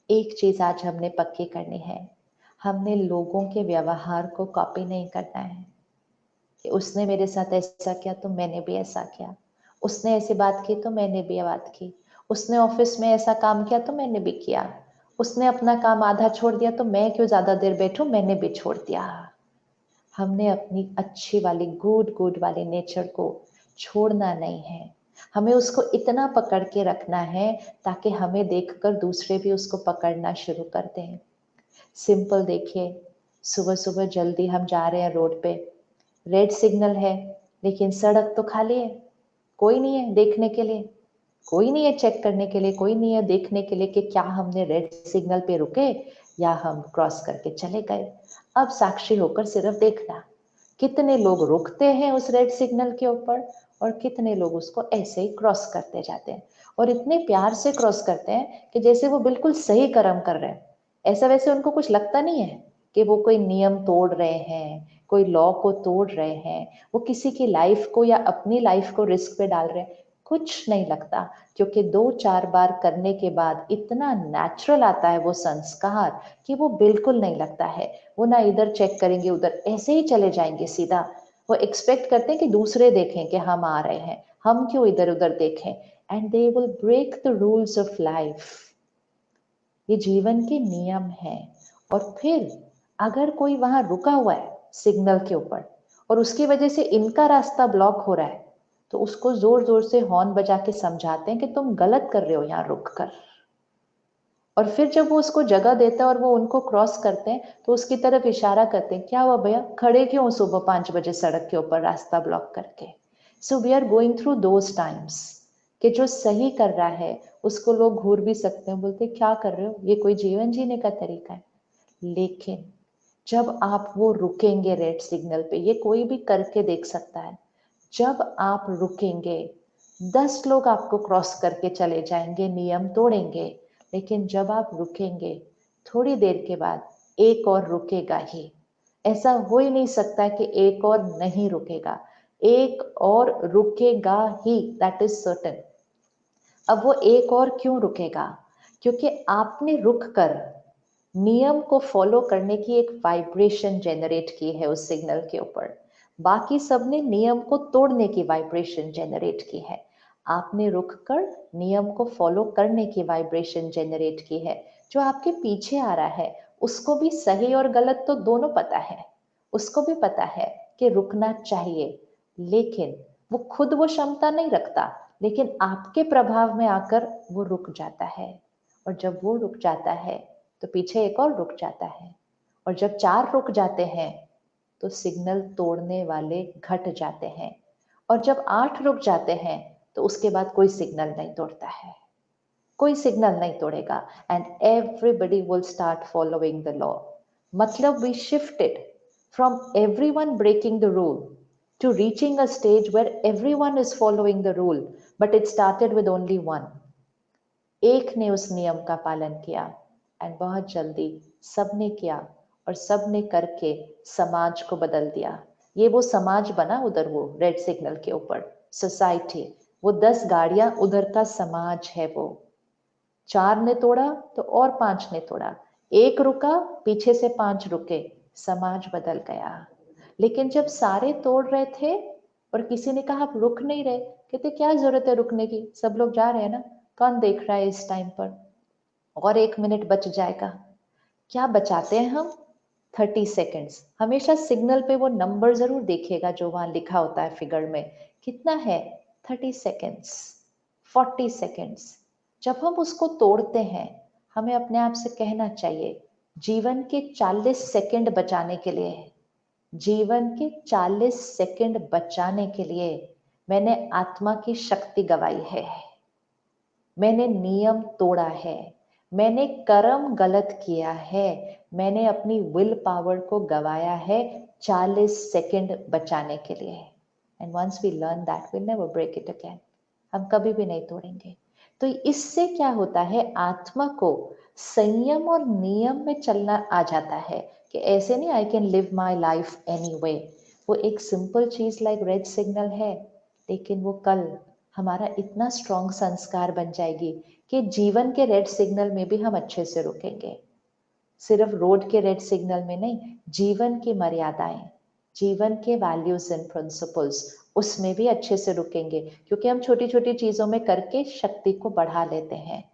एक चीज आज हमने पक्की करनी है, हमने लोगों के व्यवहार को कॉपी नहीं करना है कि उसने मेरे साथ ऐसा किया तो मैंने भी ऐसा किया, उसने ऐसी बात की तो मैंने भी ये बात की, उसने ऑफिस में ऐसा काम किया तो मैंने भी किया, उसने अपना काम आधा छोड़ दिया तो मैं क्यों ज्यादा देर बैठूं, मैंने भी छोड़ दिया। हमने अपनी अच्छी वाली गुड गुड वाली नेचर को छोड़ना नहीं है, हमें उसको इतना पकड़ के रखना है ताकि हमें देखकर दूसरे भी उसको पकड़ना शुरू कर दें। सिंपल देखिए, सुबह सुबह जल्दी हम जा रहे हैं रोड पे, रेड सिग्नल है लेकिन सड़क तो खाली है, कोई नहीं है देखने के लिए, कोई नहीं है चेक करने के लिए, कोई नहीं है देखने के लिए कि क्या हमने रेड सिग्नल पे रुके या हम क्रॉस करके चले गए। अब साक्षी होकर सिर्फ देखना, कितने लोग रुकते हैं उस रेड सिग्नल के ऊपर और कितने लोग उसको ऐसे ही क्रॉस करते जाते हैं, और इतने प्यार से क्रॉस करते हैं कि जैसे वो बिल्कुल सही कर्म कर रहे हैं। ऐसा वैसे उनको कुछ लगता नहीं है कि वो कोई नियम तोड़ रहे हैं, कोई लॉ को तोड़ रहे हैं, वो किसी की लाइफ को या अपनी लाइफ को रिस्क पे डाल रहे हैं, कुछ नहीं लगता। क्योंकि 2-4 बार करने के बाद इतना नेचुरल आता है वो संस्कार कि वो बिल्कुल नहीं लगता है। वो ना इधर चेक करेंगे उधर, ऐसे ही चले जाएंगे सीधा। वो एक्सपेक्ट करते हैं कि दूसरे देखें कि हम आ रहे हैं, हम क्यों इधर उधर देखें। And they will break the rules of life. ये जीवन के नियम हैं। और फिर अगर कोई वहां रुका हुआ है सिग्नल के ऊपर और उसकी वजह से इनका रास्ता ब्लॉक हो रहा है, तो उसको जोर जोर से हॉर्न बजा के समझाते हैं कि तुम गलत कर रहे हो यहाँ रुक कर। और फिर जब वो उसको जगह देता है और वो उनको क्रॉस करते हैं तो उसकी तरफ इशारा करते हैं, क्या हुआ भैया, खड़े क्यों हो सुबह 5 बजे सड़क के ऊपर रास्ता ब्लॉक करके। So we are going through those times कि जो सही कर रहा है उसको लोग घूर भी सकते हैं, बोलते क्या कर रहे हो, ये कोई जीवन जीने का तरीका है। लेकिन जब आप वो रुकेंगे रेड सिग्नल पे, ये कोई भी करके देख सकता है, जब आप रुकेंगे 10 लोग आपको क्रॉस करके चले जाएंगे, नियम तोड़ेंगे, लेकिन जब आप रुकेंगे थोड़ी देर के बाद एक और रुकेगा ही। ऐसा हो ही नहीं सकता कि एक और नहीं रुकेगा, एक और रुकेगा ही, दैट इज सर्टेन। अब वो एक और क्यों रुकेगा, क्योंकि आपने रुक कर नियम को फॉलो करने की एक वाइब्रेशन जनरेट की है उस सिग्नल के ऊपर। बाकी सबने नियम को तोड़ने की वाइब्रेशन जनरेट की है, आपने रुक कर नियम को फॉलो करने की वाइब्रेशन जनरेट की है। जो आपके पीछे आ रहा है उसको भी सही और गलत तो दोनों पता है, उसको भी पता है कि रुकना चाहिए, लेकिन वो खुद वो क्षमता नहीं रखता, लेकिन आपके प्रभाव में आकर वो रुक जाता है। और जब वो रुक जाता है तो पीछे एक और रुक जाता है, और जब 4 रुक जाते हैं तो सिग्नल तोड़ने वाले घट जाते हैं, और जब 8 रुक जाते हैं तो उसके बाद कोई सिग्नल नहीं तोड़ता है, कोई सिग्नल नहीं तोड़ेगा। And everybody will start following the law. मतलब we shifted from everyone breaking the rule to reaching a stage where everyone is following the rule, but it started with only one. एक ने उस नियम का पालन किया एंड बहुत जल्दी सबने किया, और सबने करके समाज को बदल दिया। ये वो समाज बना उधर वो रेड सिग्नल के ऊपर, सोसाइटी, वो 10 गाड़ियां उधर का समाज है वो। 4 ने तोड़ा तो और 5 ने तोड़ा, एक रुका पीछे से 5 रुके, समाज बदल गया। लेकिन जब सारे तोड़ रहे थे और किसी ने कहा आप रुक नहीं रहे, कहते क्या जरूरत है रुकने की, सब लोग जा रहे हैं ना, कौन देख रहा है इस टाइम पर, और 1 मिनट बच जाएगा। क्या बचाते हैं हम, 30 सेकेंड्स। हमेशा सिग्नल पे वो नंबर जरूर देखिएगा जो वहां लिखा होता है फिगर में, कितना है, 30 सेकेंड्स, 40 सेकेंड्स। जब हम उसको तोड़ते हैं हमें अपने आप से कहना चाहिए, जीवन के 40 सेकेंड बचाने के लिए, जीवन के 40 सेकेंड बचाने के लिए मैंने आत्मा की शक्ति गवाई है, मैंने नियम तोड़ा है, मैंने कर्म गलत किया है, मैंने अपनी विल पावर को गवाया है 40 सेकेंड बचाने के लिए। And once we learn that we never break it again, हम कभी भी नहीं तोड़ेंगे। तो इससे क्या होता है, आत्मा को संयम और नियम में चलना आ जाता है कि ऐसे नहीं I can live my life any way. वो एक सिंपल चीज लाइक रेड सिग्नल है, लेकिन वो कल हमारा इतना स्ट्रॉन्ग संस्कार बन जाएगी कि जीवन के रेड सिग्नल में भी हम अच्छे से रुकेंगे। सिर्फ रोड के रेड सिग्नल में नहीं, जीवन की मर्यादाएं, जीवन के वैल्यूज एंड प्रिंसिपल्स, उसमें भी अच्छे से रुकेंगे, क्योंकि हम छोटी छोटी चीजों में करके शक्ति को बढ़ा लेते हैं।